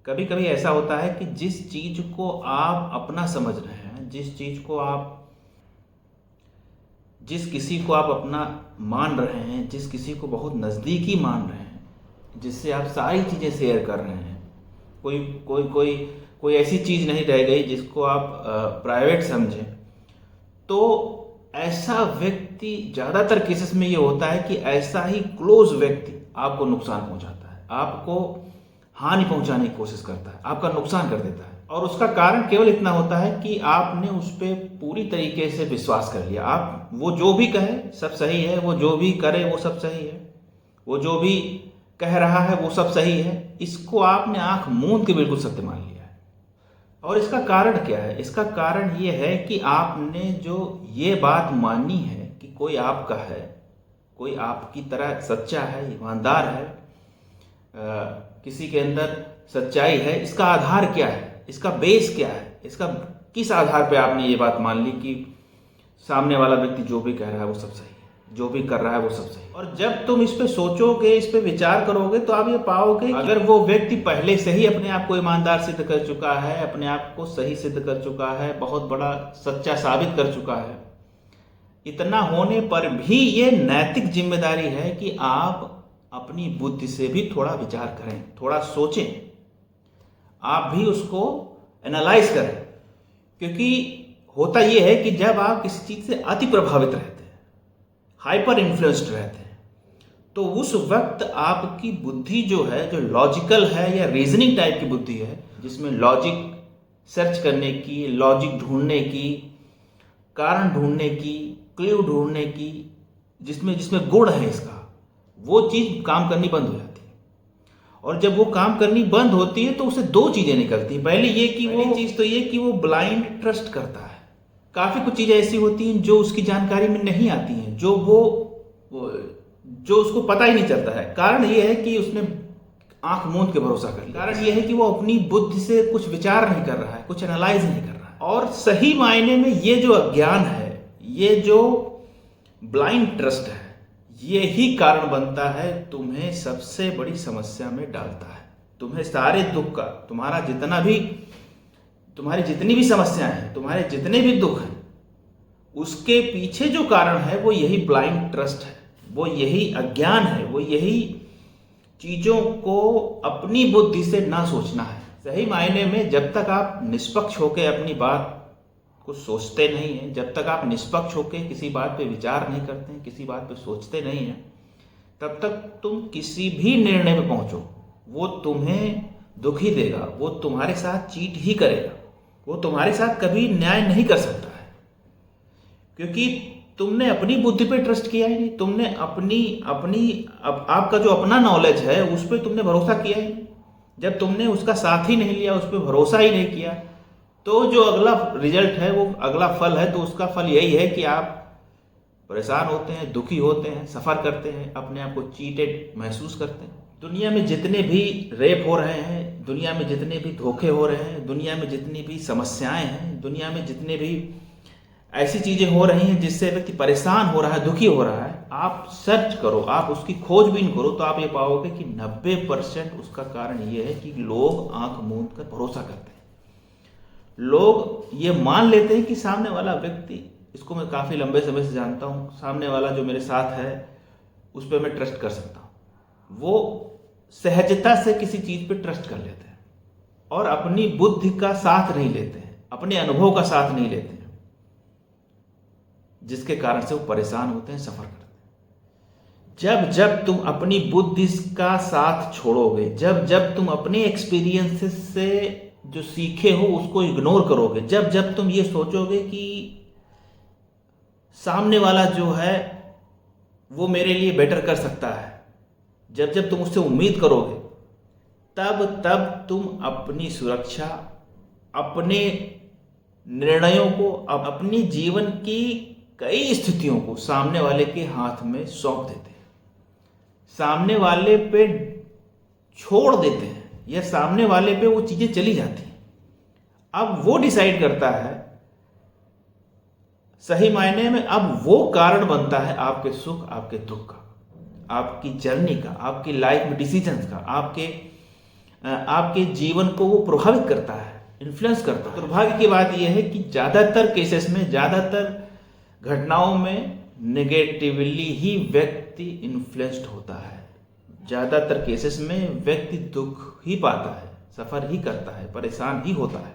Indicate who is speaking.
Speaker 1: कभी कभी ऐसा होता है कि जिस चीज को आप अपना समझ रहे हैं, जिस किसी को आप अपना मान रहे हैं, जिस किसी को बहुत नज़दीकी मान रहे हैं, जिससे आप सारी चीज़ें शेयर कर रहे हैं, कोई कोई कोई कोई ऐसी चीज़ नहीं रह गई जिसको आप प्राइवेट समझें, तो ऐसा व्यक्ति, ज़्यादातर केसेस में ये होता है कि ऐसा ही क्लोज व्यक्ति आपको नुकसान पहुंचाता है, आपको हानि पहुंचाने की कोशिश करता है, आपका नुकसान कर देता है। और उसका कारण केवल इतना होता है कि आपने उस पर पूरी तरीके से विश्वास कर लिया। आप वो जो भी कहे सब सही है, वो जो भी करे वो सब सही है, वो जो भी कह रहा है वो सब सही है, इसको आपने आंख मूंद के बिल्कुल सत्य मान लिया है। और इसका कारण क्या है? इसका कारण ये है कि आपने जो ये बात मानी है कि कोई आपका है, कोई आपकी तरह सच्चा है, ईमानदार है, किसी के अंदर सच्चाई है, इसका आधार क्या है, इसका बेस क्या है, इसका किस आधार पे आपने ये बात मान ली कि सामने वाला व्यक्ति जो भी कह रहा है वो सब सही है, जो भी कर रहा है वो सब सही है। और जब तुम इस पे सोचोगे, इस पे विचार करोगे, तो आप ये पाओगे अगर वो व्यक्ति पहले से ही अपने आप को ईमानदार सिद्ध कर चुका है, अपने आप को सही सिद्ध कर चुका है, बहुत बड़ा सच्चा साबित कर चुका है, इतना होने पर भी ये नैतिक जिम्मेदारी है कि आप अपनी बुद्धि से भी थोड़ा विचार करें, थोड़ा सोचें, आप भी उसको एनालाइज करें। क्योंकि होता यह है कि जब आप किसी चीज से अति प्रभावित रहते हैं, हाइपर इन्फ्लुएंस्ड रहते हैं, तो उस वक्त आपकी बुद्धि जो है, जो लॉजिकल है या रीजनिंग टाइप की बुद्धि है, जिसमें लॉजिक सर्च करने की, लॉजिक ढूंढने की, कारण ढूंढने की, क्ल्यू ढूंढने की, जिसमें जिसमें गुण है इसका, वो चीज काम करनी बंद हो जाती है। और जब वो काम करनी बंद होती है तो उसे दो चीजें निकलती हैं। पहली चीज तो ये कि वो ब्लाइंड ट्रस्ट करता है। काफी कुछ चीजें ऐसी होती हैं जो उसकी जानकारी में नहीं आती हैं, जो उसको पता ही नहीं चलता है। कारण ये है कि उसने आंख मूंद के भरोसा कर लिया। कारण ये है कि वो अपनी बुद्धि से कुछ विचार नहीं कर रहा है, कुछ एनालाइज नहीं कर रहा है। और सही मायने में ये जो अज्ञान है, ये जो ब्लाइंड ट्रस्ट है, ये ही कारण बनता है, तुम्हें सबसे बड़ी समस्या में डालता है। तुम्हें सारे दुख का, तुम्हारी जितनी भी समस्याएं हैं, तुम्हारे जितने भी दुख हैं, उसके पीछे जो कारण है वो यही ब्लाइंड ट्रस्ट है, वो यही अज्ञान है, वो यही चीजों को अपनी बुद्धि से ना सोचना है। सही मायने में जब तक आप निष्पक्ष होकर अपनी बात को सोचते नहीं हैं, जब तक आप निष्पक्ष होकर किसी बात पे विचार नहीं करते हैं, किसी बात पे सोचते नहीं हैं, तब तक तुम किसी भी निर्णय पे पहुंचो, वो तुम्हें दुखी देगा, वो तुम्हारे साथ चीट ही करेगा, वो तुम्हारे साथ कभी न्याय नहीं कर सकता है। क्योंकि तुमने अपनी बुद्धि पे ट्रस्ट किया ही नहीं, तुमने आपका जो अपना नॉलेज है उस पर तुमने भरोसा किया ही नहीं। जब तुमने उसका साथ ही नहीं लिया, उस पर भरोसा ही नहीं किया, तो जो अगला रिजल्ट है, वो अगला फल है, तो उसका फल यही है कि आप परेशान होते हैं, दुखी होते हैं, सफ़र करते हैं, अपने आप को चीटेड महसूस करते हैं। दुनिया में जितने भी रेप हो रहे हैं, दुनिया में जितने भी धोखे हो रहे हैं, दुनिया में जितनी भी समस्याएं हैं, दुनिया में जितने भी ऐसी चीज़ें हो रही हैं जिससे व्यक्ति परेशान हो रहा है, दुखी हो रहा है, आप सर्च करो, आप उसकी खोजबीन करो, तो आप ये पाओगे कि 90% उसका कारण ये है कि लोग आंख मूंद कर भरोसा करते हैं। लोग ये मान लेते हैं कि सामने वाला व्यक्ति, इसको मैं काफ़ी लंबे समय से जानता हूँ, सामने वाला जो मेरे साथ है उस पर मैं ट्रस्ट कर सकता हूँ। वो सहजता से किसी चीज़ पे ट्रस्ट कर लेते हैं और अपनी बुद्धि का साथ नहीं लेते हैं, अपने अनुभव का साथ नहीं लेते हैं, जिसके कारण से वो परेशान होते हैं, सफ़र करते हैं। जब जब तुम अपनी बुद्धि का साथ छोड़ोगे, जब जब तुम अपने एक्सपीरियंसेस से जो सीखे हो उसको इग्नोर करोगे, जब जब तुम ये सोचोगे कि सामने वाला जो है वो मेरे लिए बेटर कर सकता है, जब जब तुम उससे उम्मीद करोगे, तब तब तुम अपनी सुरक्षा, अपने निर्णयों को, अपनी जीवन की कई स्थितियों को सामने वाले के हाथ में सौंप देते हैं, सामने वाले पे छोड़ देते हैं, या सामने वाले पे वो चीजें चली जाती हैं। अब वो डिसाइड करता है, सही मायने में अब वो कारण बनता है आपके सुख, आपके दुख का, आपकी जर्नी का, आपकी लाइफ में डिसीजंस का, आपके जीवन को वो प्रभावित करता है, इन्फ्लुएंस करता है। दुर्भाग्य की बात यह है कि ज़्यादातर केसेस में, ज़्यादातर घटनाओं में नेगेटिवली ही व्यक्ति इन्फ्लुएंस्ड होता है। ज़्यादातर केसेस में व्यक्ति दुख ही पाता है, सफ़र ही करता है, परेशान ही होता है।